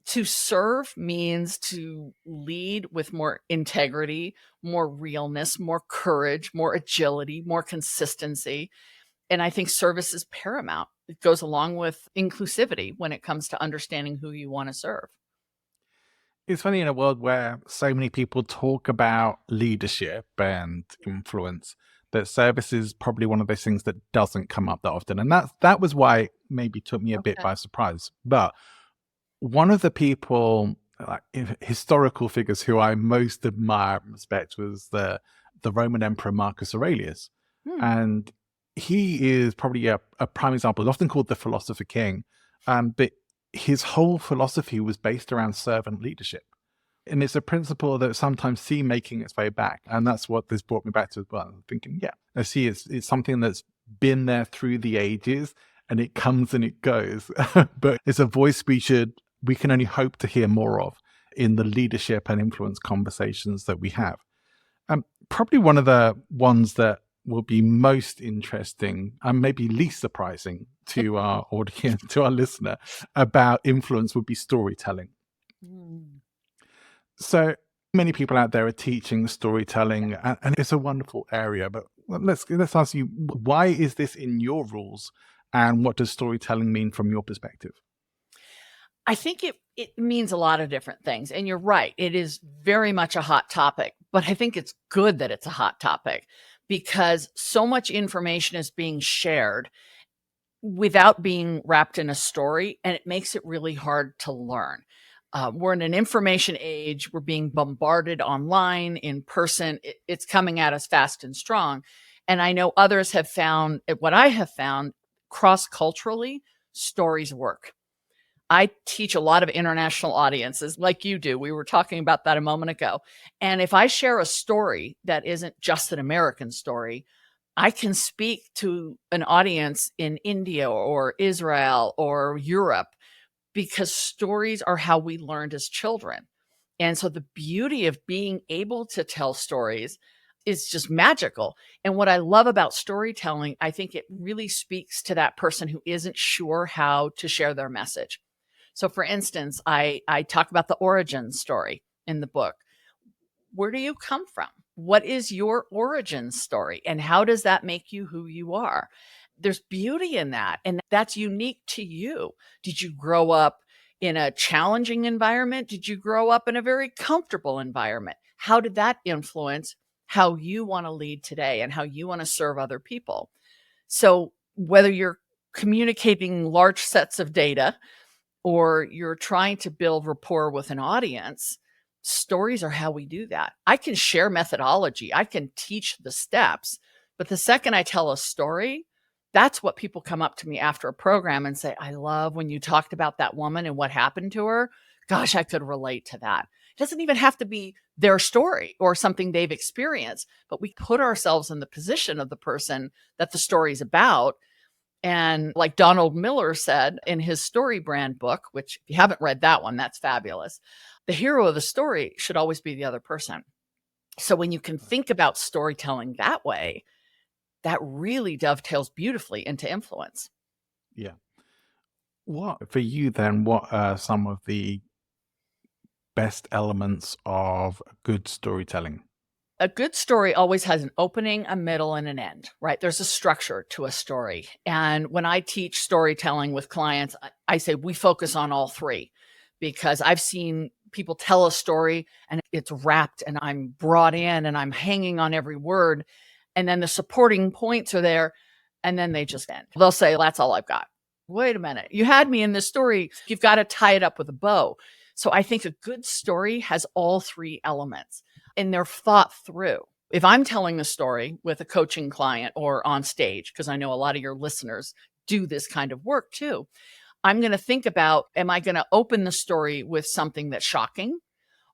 to serve means to lead with more integrity, more realness, more courage, more agility, more consistency. And I think service is paramount. It goes along with inclusivity when it comes to understanding who you want to serve. It's funny, in a world where so many people talk about leadership and influence, that service is probably one of those things that doesn't come up that often. And that was why it maybe took me a bit Okay. by surprise. But one of the people, like historical figures who I most admire and respect, was the Roman Emperor Marcus Aurelius. Hmm. And he is probably a prime example. He's often called the philosopher king. But his whole philosophy was based around servant leadership. And it's a principle that sometimes see making its way back. And that's what this brought me back to as well. I'm thinking, yeah, I see it's something that's been there through the ages, and it comes and it goes. But it's a voice we can only hope to hear more of in the leadership and influence conversations that we have. Probably one of the ones that will be most interesting and maybe least surprising to our audience, to our listener, about influence would be storytelling. Hmm. So many people out there are teaching storytelling, and it's a wonderful area. But let's ask you, why is this in your rules, and what does storytelling mean from your perspective? I think it means a lot of different things. And you're right. It is very much a hot topic, but I think it's good that it's a hot topic because so much information is being shared without being wrapped in a story, and it makes it really hard to learn. We're in an information age. We're being bombarded online, in person. It's coming at us fast and strong. And I know others have found what I have found cross culturally, stories work. I teach a lot of international audiences like you do. We were talking about that a moment ago. And if I share a story that isn't just an American story, I can speak to an audience in India or Israel or Europe because stories are how we learned as children. And so the beauty of being able to tell stories is just magical. And what I love about storytelling, I think it really speaks to that person who isn't sure how to share their message. So for instance, I talk about the origin story in the book. Where do you come from? What is your origin story? And how does that make you who you are? There's beauty in that. And that's unique to you. Did you grow up in a challenging environment? Did you grow up in a very comfortable environment? How did that influence how you want to lead today and how you want to serve other people? So, whether you're communicating large sets of data or you're trying to build rapport with an audience, stories are how we do that. I can share methodology, I can teach the steps, but the second I tell a story, that's what people come up to me after a program and say, I love when you talked about that woman and what happened to her. Gosh, I could relate to that. It doesn't even have to be their story or something they've experienced, but we put ourselves in the position of the person that the story is about. And like Donald Miller said in his Story Brand book, which if you haven't read that one, that's fabulous. The hero of the story should always be the other person. So when you can think about storytelling that way, that really dovetails beautifully into influence. Yeah. What for you then? What are some of the best elements of good storytelling? A good story always has an opening, a middle, and an end, right? There's a structure to a story. And when I teach storytelling with clients, I say we focus on all three because I've seen people tell a story and it's wrapped and I'm brought in and I'm hanging on every word. And then the supporting points are there and then they just end. They'll say, that's all I've got. Wait a minute. You had me in this story. You've got to tie it up with a bow. So I think a good story has all three elements and they're thought through. If I'm telling a story with a coaching client or on stage, because I know a lot of your listeners do this kind of work too, I'm going to think about, am I going to open the story with something that's shocking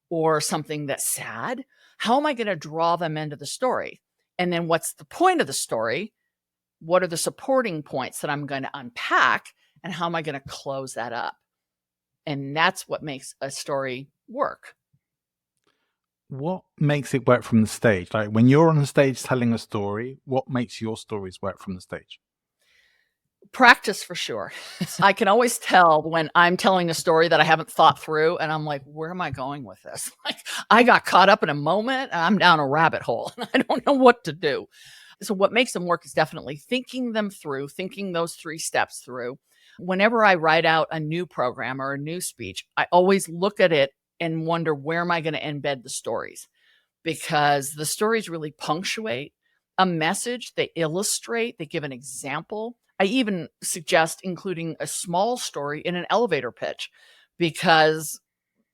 or something that's sad? How am I going to draw them into the story? And then what's the point of the story? What are the supporting points that I'm going to unpack? And how am I going to close that up? And that's what makes a story work. What makes it work from the stage? Like when you're on the stage telling a story, what makes your stories work from the stage? Practice for sure. I can always tell when I'm telling a story that I haven't thought through and I'm like, where am I going with this? Like I got caught up in a moment and I'm down a rabbit hole and I don't know what to do. So what makes them work is definitely thinking them through, thinking those three steps through. Whenever I write out a new program or a new speech, I always look at it and wonder, where am I going to embed the stories? Because the stories really punctuate a message, they illustrate, they give an example. I even suggest including a small story in an elevator pitch because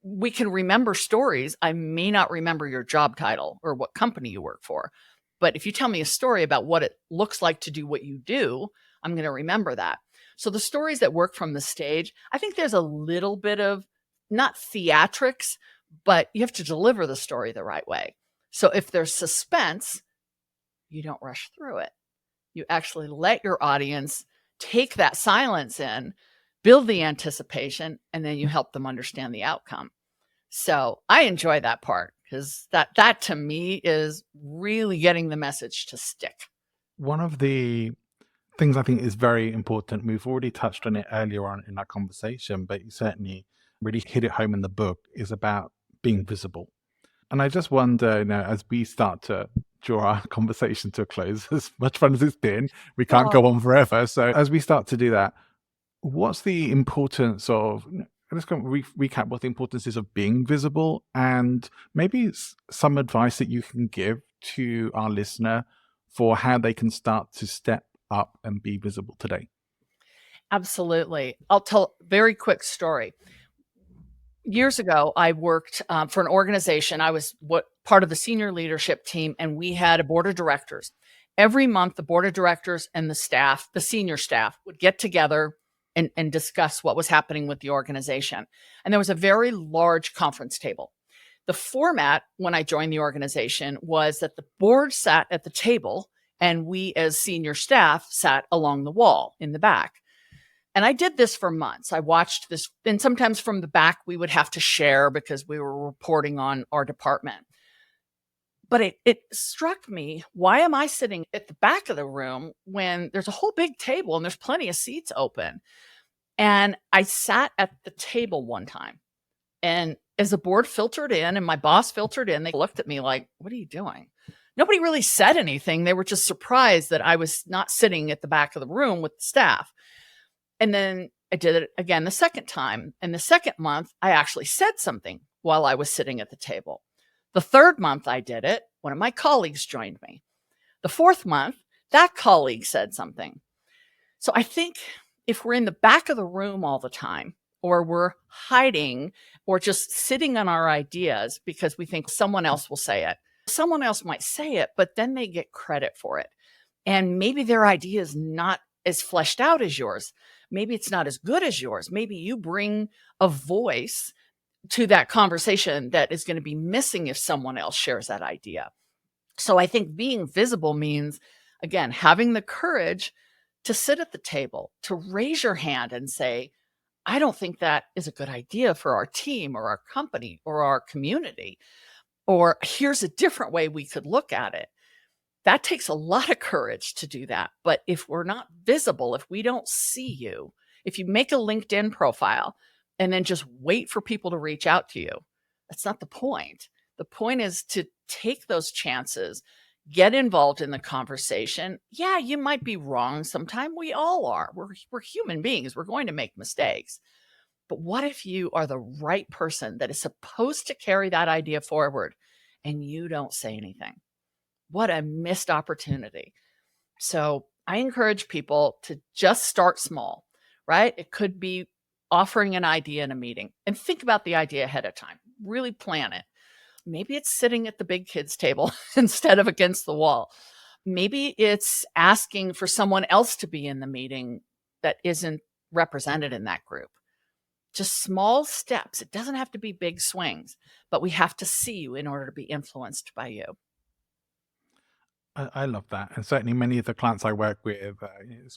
we can remember stories. I may not remember your job title or what company you work for, but if you tell me a story about what it looks like to do what you do, I'm going to remember that. So the stories that work from the stage, I think there's a little bit of not theatrics, but you have to deliver the story the right way. So if there's suspense, you don't rush through it. You actually let your audience take that silence in, build the anticipation, and then you help them understand the outcome. So I enjoy that part because that to me is really getting the message to stick. One of the things I think is very important, we've already touched on it earlier on in our conversation, but you certainly really hit it home in the book, is about being visible. And I just wonder, as we start to draw our conversation to a close, as much fun as it's been, we can't Oh, go on forever. So as we start to do that, what's the importance of, let's go recap what the importance is of being visible and maybe some advice that you can give to our listener for how they can start to step up and be visible today. absolutely. I'll tell a very quick story. Years ago, I worked for an organization. I was part of the senior leadership team, and we had a board of directors. Every month, the board of directors and the staff, the senior staff, would get together and discuss what was happening with the organization. And there was a very large conference table. The format when I joined the organization was that the board sat at the table, and we as senior staff sat along the wall in the back. And I did this for months. I watched this, and sometimes from the back, we would have to share because we were reporting on our department. But it struck me, why am I sitting at the back of the room when there's a whole big table and there's plenty of seats open? And I sat at the table one time, and as the board filtered in and my boss filtered in, they looked at me like, what are you doing? Nobody really said anything. They were just surprised that I was not sitting at the back of the room with the staff. And then I did it again the second time. And the second month, I actually said something while I was sitting at the table. The third month I did it, one of my colleagues joined me. The fourth month, that colleague said something. So I think if we're in the back of the room all the time, or we're hiding or just sitting on our ideas because we think someone else will say it, someone else might say it, but then they get credit for it. And maybe their idea is not as fleshed out as yours. Maybe it's not as good as yours. Maybe you bring a voice to that conversation that is going to be missing if someone else shares that idea. So I think being visible means, again, having the courage to sit at the table, to raise your hand and say, I don't think that is a good idea for our team or our company or our community, or here's a different way we could look at it. That takes a lot of courage to do that. But if we're not visible, if we don't see you, if you make a LinkedIn profile and then just wait for people to reach out to you, that's not the point. The point is to take those chances, get involved in the conversation. Yeah, you might be wrong sometime. We all are. We're human beings. We're going to make mistakes. But what if you are the right person that is supposed to carry that idea forward and you don't say anything? What a missed opportunity. So I encourage people to just start small, right? It could be offering an idea in a meeting, and think about the idea ahead of time. Really plan it. Maybe it's sitting at the big kids table instead of against the wall. Maybe it's asking for someone else to be in the meeting that isn't represented in that group. Just small steps. It doesn't have to be big swings, but we have to see you in order to be influenced by you. I love that. And certainly many of the clients I work with,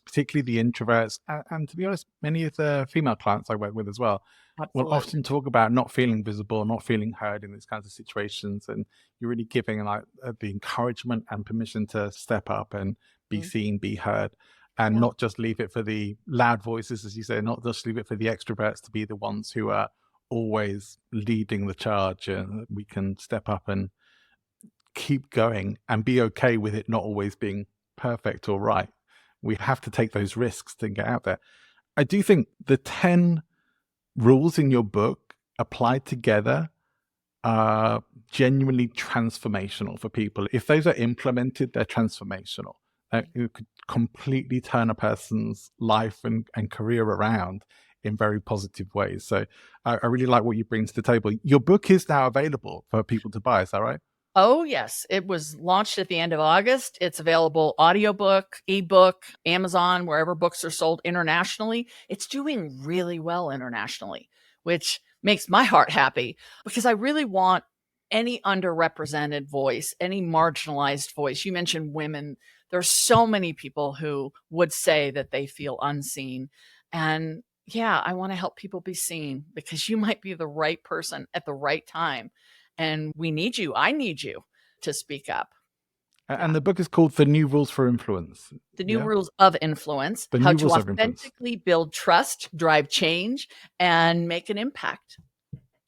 particularly the introverts, and to be honest, many of the female clients I work with as well, will Absolutely. often talk about not feeling visible, not feeling heard in these kinds of situations. And you're really giving like the encouragement and permission to step up and be Mhm. seen, be heard, and Yeah. not just leave it for the loud voices, as you say, not just leave it for the extroverts to be the ones who are always leading the charge. And we can step up and keep going and be okay with it not always being perfect or right. We have to take those risks to get out there. I do think the 10 rules in your book applied together are genuinely transformational for people. If those are implemented, they're transformational. It could completely turn a person's life and career around in very positive ways. So I really like what you bring to the table. Your book is now available for people to buy, is that right? Oh, yes. It was launched at the end of August. It's available audiobook, ebook, Amazon, wherever books are sold internationally. It's doing really well internationally, which makes my heart happy because I really want any underrepresented voice, any marginalized voice. You mentioned women. There's so many people who would say that they feel unseen. And yeah, I want to help people be seen because you might be the right person at the right time. And we need you. I need you to speak up. Yeah. And the book is called The New Rules for Influence. The new Yeah. rules of influence, The how New to Rules of Influence. authentically build trust, drive change, and make an impact.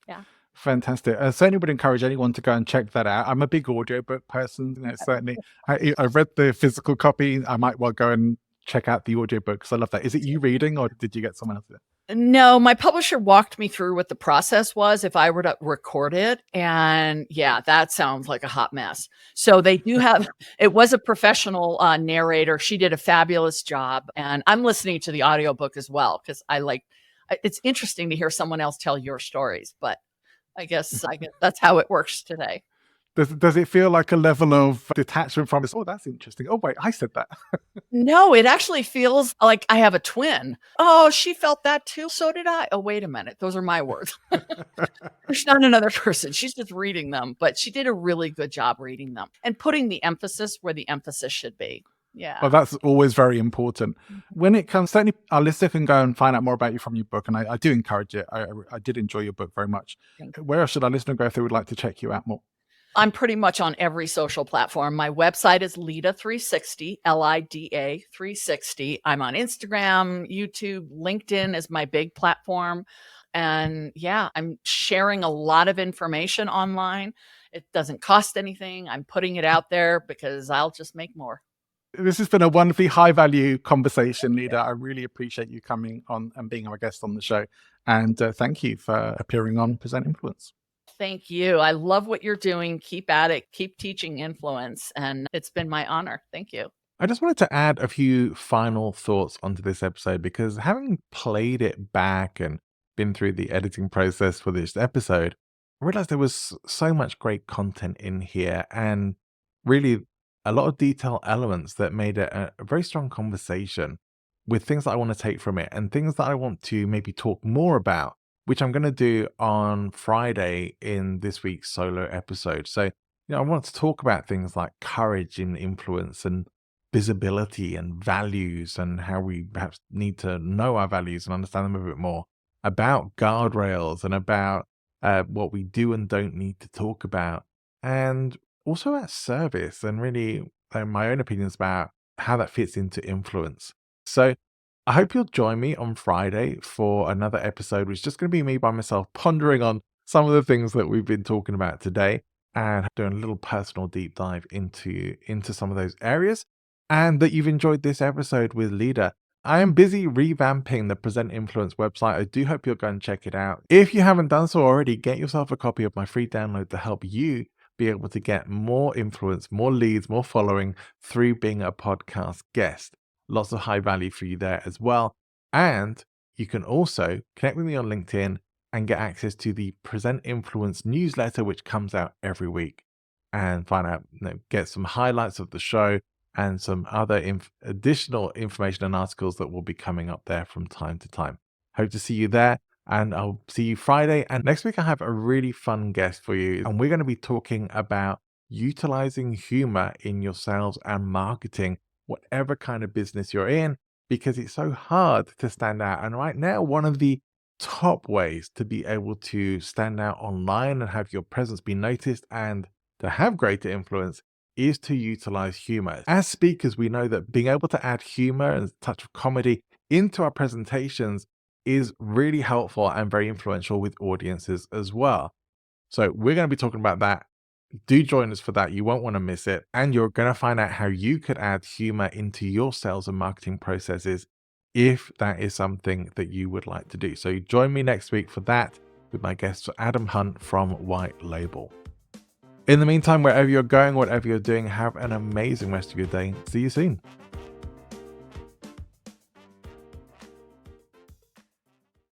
Yeah. Fantastic. I certainly would encourage anyone to go and check that out. I'm a big audiobook person. Certainly, I've read the physical copy. I might well go and check out the audiobook because I love that. Is it you reading or did you get someone else to do it? No, my publisher walked me through what the process was if I were to record it. And yeah, that sounds like a hot mess. So they do have, it was a professional narrator. She did a fabulous job. And I'm listening to the audiobook as well because it's interesting to hear someone else tell your stories. But I guess that's how it works today. Does it feel like a level of detachment from this? Oh, that's interesting. Oh, wait, I said that. No, it actually feels like I have a twin. Oh, she felt that too. So did I. Oh, wait a minute. Those are my words. There's not another person. She's just reading them, but she did a really good job reading them and putting the emphasis where the emphasis should be. Yeah. Well, that's always very important. Mhm. When it comes, certainly our listener can go and find out more about you from your book, and I do encourage it. I did enjoy your book very much. Thank you. Where else should our listener go if they would like to check you out more? I'm pretty much on every social platform. My website is Lida 360, Lida 360. I'm on Instagram, YouTube, LinkedIn is my big platform. And yeah, I'm sharing a lot of information online. It doesn't cost anything. I'm putting it out there because I'll just make more. This has been a wonderfully high value conversation, Lida. I really appreciate you coming on and being our guest on the show. And thank you for appearing on Present Influence. Thank you. I love what you're doing. Keep at it. Keep teaching influence. And it's been my honor. Thank you. I just wanted to add a few final thoughts onto this episode because having played it back and been through the editing process for this episode, I realized there was so much great content in here and really a lot of detail elements that made it a very strong conversation with things that I want to take from it and things that I want to maybe talk more about, which I'm going to do on Friday in this week's solo episode. So, I want to talk about things like courage in influence and visibility and values and how we perhaps need to know our values and understand them a bit more, about guardrails and about what we do and don't need to talk about, and also about service and really my own opinions about how that fits into influence. So I hope you'll join me on Friday for another episode, which is just going to be me by myself pondering on some of the things that we've been talking about today and doing a little personal deep dive into some of those areas, and that you've enjoyed this episode with Lida. I am busy revamping the Present Influence website. I do hope you'll go and check it out. If you haven't done so already, get yourself a copy of my free download to help you be able to get more influence, more leads, more following through being a podcast guest. Lots of high value for you there as well. And you can also connect with me on LinkedIn and get access to the Present Influence newsletter, which comes out every week, and find out, get some highlights of the show and some other additional information and articles that will be coming up there from time to time. Hope to see you there, and I'll see you Friday. And next week, I have a really fun guest for you, and we're going to be talking about utilizing humor in your sales and marketing, whatever kind of business you're in, because it's so hard to stand out. And right now, one of the top ways to be able to stand out online and have your presence be noticed and to have greater influence is to utilize humor. As speakers, we know that being able to add humor and a touch of comedy into our presentations is really helpful and very influential with audiences as well. So we're going to be talking about that. Do join us for that. You won't want to miss it. And you're going to find out how you could add humor into your sales and marketing processes if that is something that you would like to do. So join me next week for that with my guest Adam Hunt from White Label. In the meantime, wherever you're going, whatever you're doing, have an amazing rest of your day. See you soon.